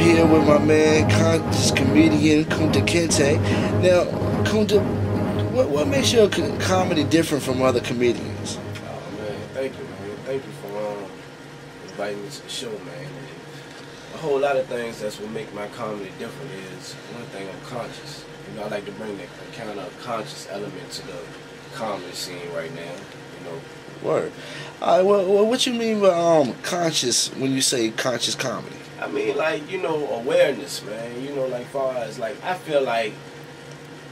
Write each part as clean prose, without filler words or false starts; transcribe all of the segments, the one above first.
here with my man, conscious comedian Kunta Kinte. Now, Kunta, what makes your comedy different from other comedians? Oh man, thank you, man. Thank you for inviting me to the show, man. And a whole lot of things that's what make my comedy different is, one thing, I'm conscious. You know, I like to bring that kind of conscious element to the comedy scene right now. You know. Word. Well, what you mean by conscious when you say conscious comedy? I mean, like, you know, awareness, man. You know, like, far as, like, I feel like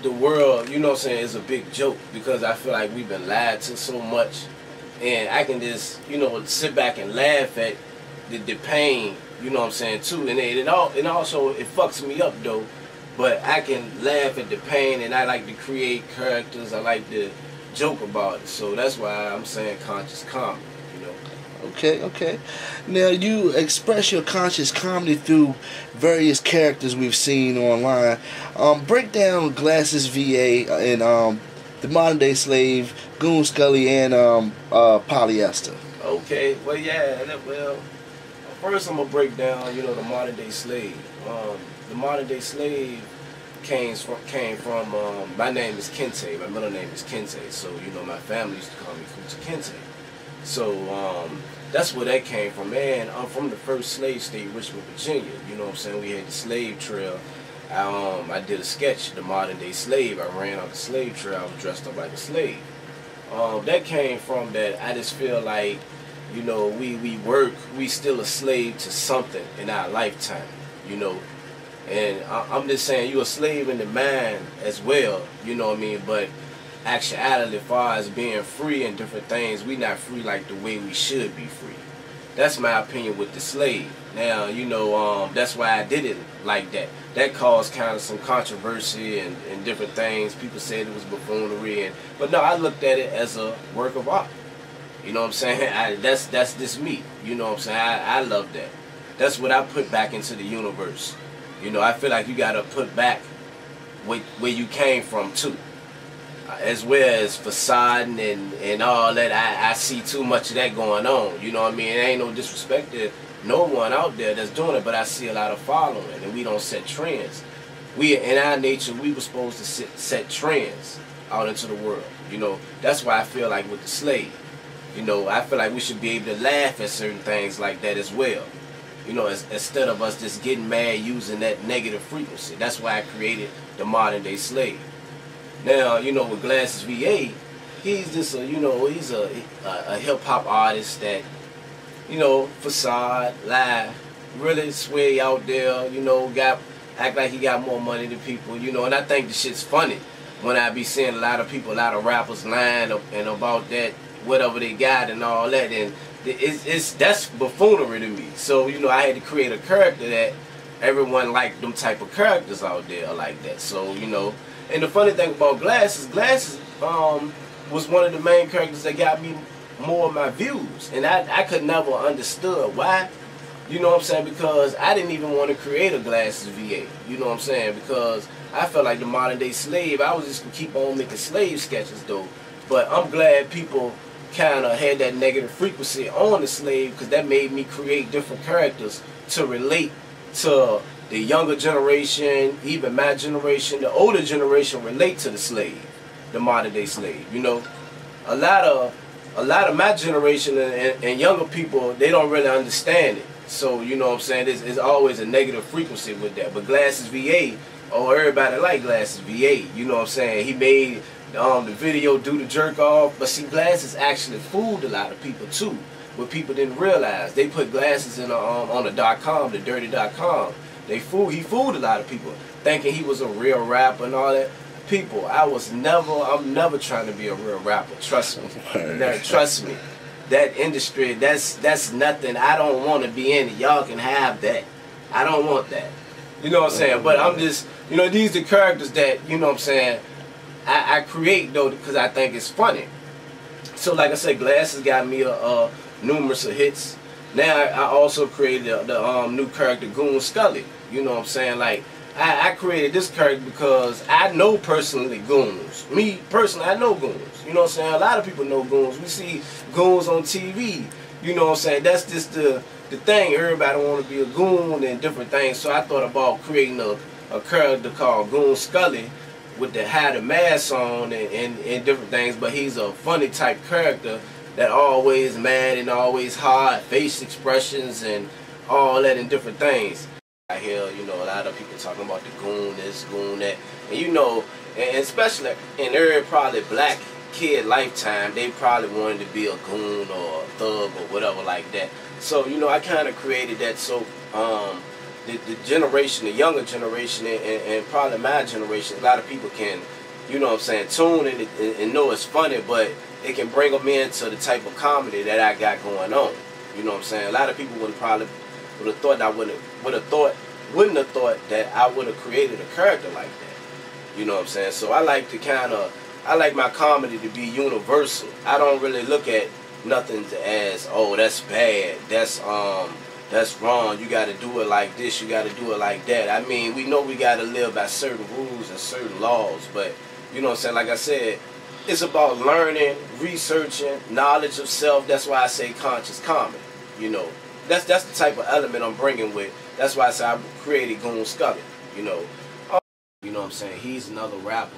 the world, you know what I'm saying, is a big joke because I feel like we've been lied to so much. And I can just, you know, sit back and laugh at the pain, you know what I'm saying, too. And also, it fucks me up, though. But I can laugh at the pain, and I like to create characters. I like to joke about it. So that's why I'm saying conscious comedy, you know. Okay. Now, you express your conscious comedy through various characters we've seen online. Break down Glasses VA and the Modern Day Slave, Goon Scully, and Polyester. Okay, well, yeah, first I'm going to break down, you know, the Modern Day Slave. The Modern Day Slave came from my name is Kinte, my middle name is Kinte, so, you know, my family used to call me Kunta Kinte. So, that's where that came from, man. I'm from the first slave state, Richmond, Virginia. You know what I'm saying? We had the slave trail. I did a sketch, The Modern Day Slave. I ran out the slave trail. I was dressed up like a slave. That came from that I just feel like, you know, we still a slave to something in our lifetime, you know. And I'm just saying, you're a slave in the mind as well, you know what I mean? But actuality, as far as being free and different things, we not free like the way we should be free. That's my opinion with the slave. Now, you know, that's why I did it like that. That caused kind of some controversy and different things. People said it was buffoonery, but no, I looked at it as a work of art. You know what I'm saying? That's just me. You know what I'm saying? I love that. That's what I put back into the universe. You know, I feel like you gotta put back where you came from too. As well as facade and all that, I see too much of that going on. You know what I mean? It ain't no disrespect to no one out there that's doing it, but I see a lot of following, and we don't set trends. In our nature, we were supposed to set trends out into the world. You know, that's why I feel like with the slave, you know, I feel like we should be able to laugh at certain things like that as well. You know, instead of us just getting mad using that negative frequency. That's why I created the Modern Day Slave. Now, you know, with Glasses VA, he's just he's a hip hop artist that, you know, facade, lie, really sway out there, you know, act like he got more money than people, you know, and I think the shit's funny when I be seeing a lot of people, a lot of rappers lying and about that, whatever they got and all that, and that's buffoonery to me. So, you know, I had to create a character that everyone liked them type of characters out there like that. So, you know, and the funny thing about Glasses was one of the main characters that got me more of my views. And I could never understood why. You know what I'm saying? Because I didn't even want to create a Glasses VA. You know what I'm saying? Because I felt like the Modern Day Slave, I was just going to keep on making slave sketches though. But I'm glad people kind of had that negative frequency on the slave, because that made me create different characters to relate to the younger generation, even my generation, the older generation relate to the slave, the Modern Day Slave. You know, a lot of my generation and younger people, they don't really understand it. So, you know what I'm saying, there's always a negative frequency with that. But Glasses VA, everybody like Glasses VA, you know what I'm saying? He made the video Do the Jerk Off, but see, Glasses actually fooled a lot of people too, what people didn't realize. They put Glasses in on the .com, the dirty.com. He fooled a lot of people, thinking he was a real rapper and all that. People, I'm never trying to be a real rapper. Trust me. Trust me. That industry, that's nothing. I don't want to be in it. Y'all can have that. I don't want that. You know what I'm saying? But I'm just, you know, these are the characters that, you know what I'm saying, I create though because I think it's funny. So like I said, Glasses got me numerous of hits. Now I also created the new character Goon Scully. You know what I'm saying? Like, I created this character because I know personally goons. Me personally, I know goons. You know what I'm saying? A lot of people know goons. We see goons on TV. You know what I'm saying? That's just the thing. Everybody want to be a goon and different things. So I thought about creating a character called Goon Scully with the had a mask on and different things. But he's a funny type character that always mad and always hard, face expressions and all that and different things. I hear, you know, a lot of people talking about the goon this, goon that. And you know, and especially in every probably black kid lifetime, they probably wanted to be a goon or a thug or whatever like that. So, you know, I kind of created that so the generation, the younger generation, and probably my generation, a lot of people can, you know what I'm saying, tune in and know it's funny, but it can bring them into the type of comedy that I got going on. You know what I'm saying? A lot of people would have thought I wouldn't have thought that I would have created a character like that. You know what I'm saying? So I like to I like my comedy to be universal. I don't really look at nothing as, oh, that's bad, that's wrong, you gotta do it like this, you gotta do it like that. I mean, we know we gotta live by certain rules and certain laws, but you know what I'm saying, like I said, it's about learning, researching, knowledge of self. That's why I say conscious comedy. You know, that's the type of element I'm bringing with. That's why I say I created Goon Scully. You know what I'm saying. He's another rapper.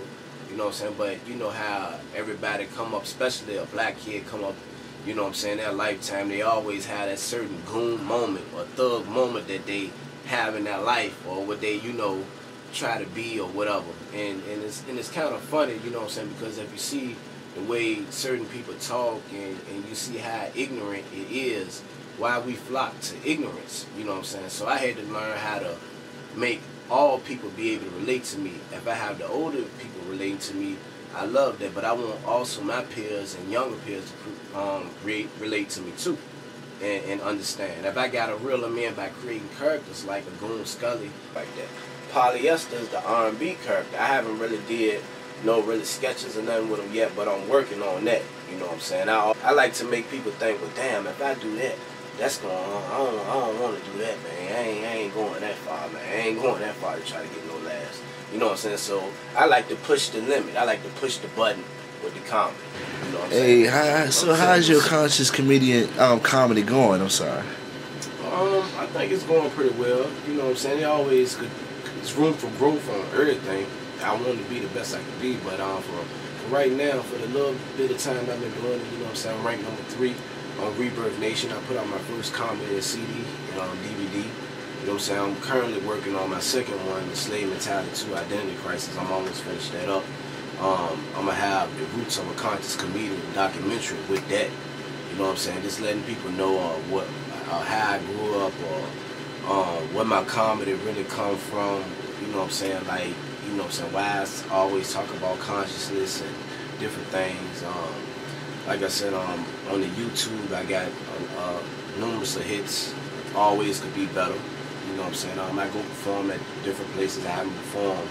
You know what I'm saying. But you know how everybody come up, especially a black kid come up. You know what I'm saying. Their lifetime, they always have that certain goon moment or thug moment that they have in their life, or what they, you know, try to be or whatever, and it's kind of funny, you know what I'm saying, because if you see the way certain people talk and you see how ignorant it is, why we flock to ignorance, you know what I'm saying. So I had to learn how to make all people be able to relate to me. If I have the older people relating to me, I love that, but I want also my peers and younger peers to relate to me too and understand. If I gotta reel them in by creating characters like a Goon Scully like that. Polyester is the R&B character. I haven't really did no really sketches or nothing with him yet, but I'm working on that. You know what I'm saying? I like to make people think, well, damn, if I do that, that's going on. I don't want to do that, man. I ain't going that far, man. I ain't going that far to try to get no laughs. You know what I'm saying? So I like to push the limit. I like to push the button with the comedy. You know what I'm saying? Hey, how's your conscious comedian comedy going? I'm sorry. I think it's going pretty well. You know what I'm saying? There's room for growth on everything. I want to be the best I can be, but for right now, for the little bit of time I've been doing it, you know what I'm saying, I'm ranked number 3 on Rebirth Nation. I put out my first comedy and CD and on DVD. You know what I'm saying? I'm currently working on my second one, The Slave Mentality 2 Identity Crisis. I'm almost finished that up. I'm going to have The Roots of a Conscious Comedian documentary with that. You know what I'm saying? Just letting people know how I grew up, or where my comedy really come from. You know what I'm saying? Like, you know what I'm saying, why I always talk about consciousness and different things. Like I said, on the YouTube, I got numerous of hits. Always could be better. You know what I'm saying? I go perform at different places. I haven't performed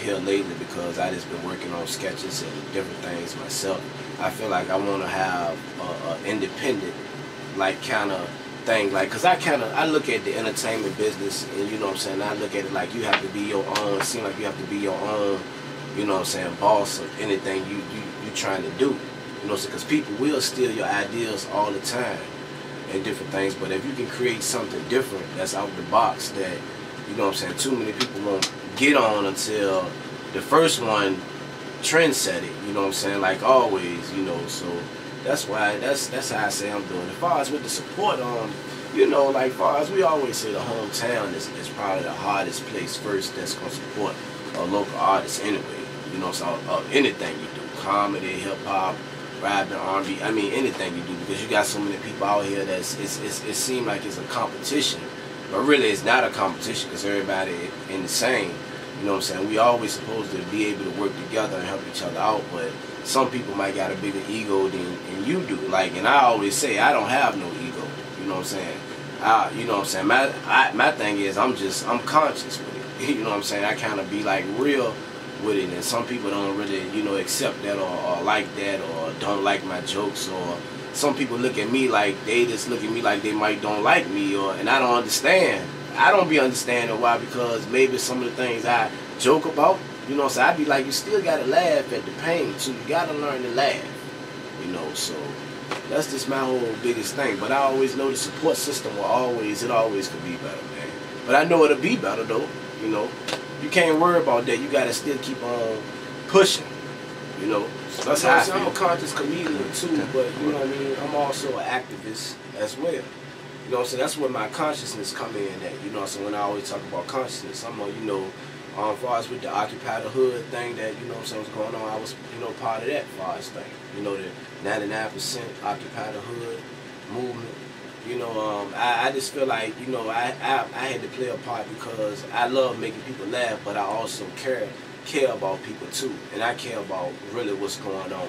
here lately because I just been working on sketches and different things myself. I feel like I want to have an independent, like, kind of thing, like, because I look at the entertainment business, and you know what I'm saying, I look at it like you have to be your own. It seems like you have to be your own, you know what I'm saying, boss of anything you trying to do. You know, because people will steal your ideas all the time and different things, but if you can create something different that's out the box that, you know what I'm saying, too many people won't get on until the first one trend set it, you know what I'm saying, like always, you know. So that's why, that's how I say I'm doing. As far as with the support, you know, like far as we always say, the hometown is probably the hardest place first that's gonna support a local artist anyway. You know, so anything you do, comedy, hip hop, rap, and R&B, I mean anything you do, because you got so many people out here that it seems like it's a competition, but really it's not a competition because everybody in the same. You know what I'm saying? We always supposed to be able to work together and help each other out, but some people might got a bigger ego than you do. Like, and I always say I don't have no ego. You know what I'm saying? You know what I'm saying? My thing is I'm conscious with it. You know what I'm saying? I kind of be like real with it, and some people don't really, you know, accept that or like that, or don't like my jokes, or some people look at me like they just look at me like they might don't like me, and I don't understand. I don't be understanding why, because maybe some of the things I joke about, you know what I'm saying, I be like, you still gotta laugh at the pain too. You gotta learn to laugh, you know. So That's just my whole biggest thing. But I always know the support system it always could be better, man. But I know it'll be better though, you know. You can't worry about that. You gotta still keep on pushing, you know. So that's how I feel. I'm a conscious comedian too, but you know what I mean. I'm also an activist as well. You know what I'm saying? That's where my consciousness come in at. You know what I'm saying? When I always talk about consciousness, I'm on, you know, as far as with the Occupy the Hood thing that, you know what I'm saying, was going on, I was, you know, part of that far as thing. You know, the 99% Occupy the Hood movement. You know, I just feel like, you know, I had to play a part because I love making people laugh, but I also care about people too. And I care about really what's going on.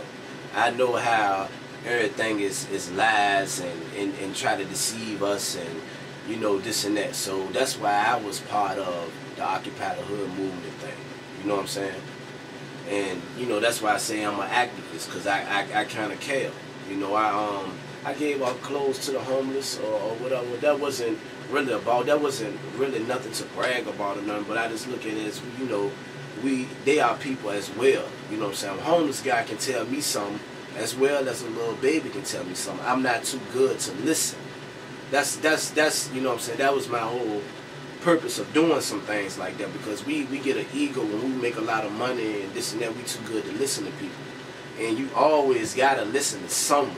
I know how everything is lies and try to deceive us and, you know, this and that. So that's why I was part of the Occupy the Hood movement thing. You know what I'm saying? And, you know, that's why I say I'm an activist, because I kind of care. You know, I gave out clothes to the homeless or whatever. That wasn't really nothing to brag about or nothing, but I just look at it as, you know, they are people as well. You know what I'm saying? A homeless guy can tell me something as well as a little baby can tell me something. I'm not too good to listen. That's you know what I'm saying? That was my whole purpose of doing some things like that, because we get an ego when we make a lot of money and this and that. We too good to listen to people. And you always gotta listen to someone.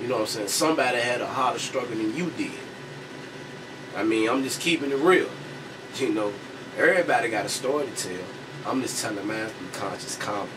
You know what I'm saying? Somebody had a harder struggle than you did. I mean, I'm just keeping it real. You know, everybody got a story to tell. I'm just telling mine through conscious comedy.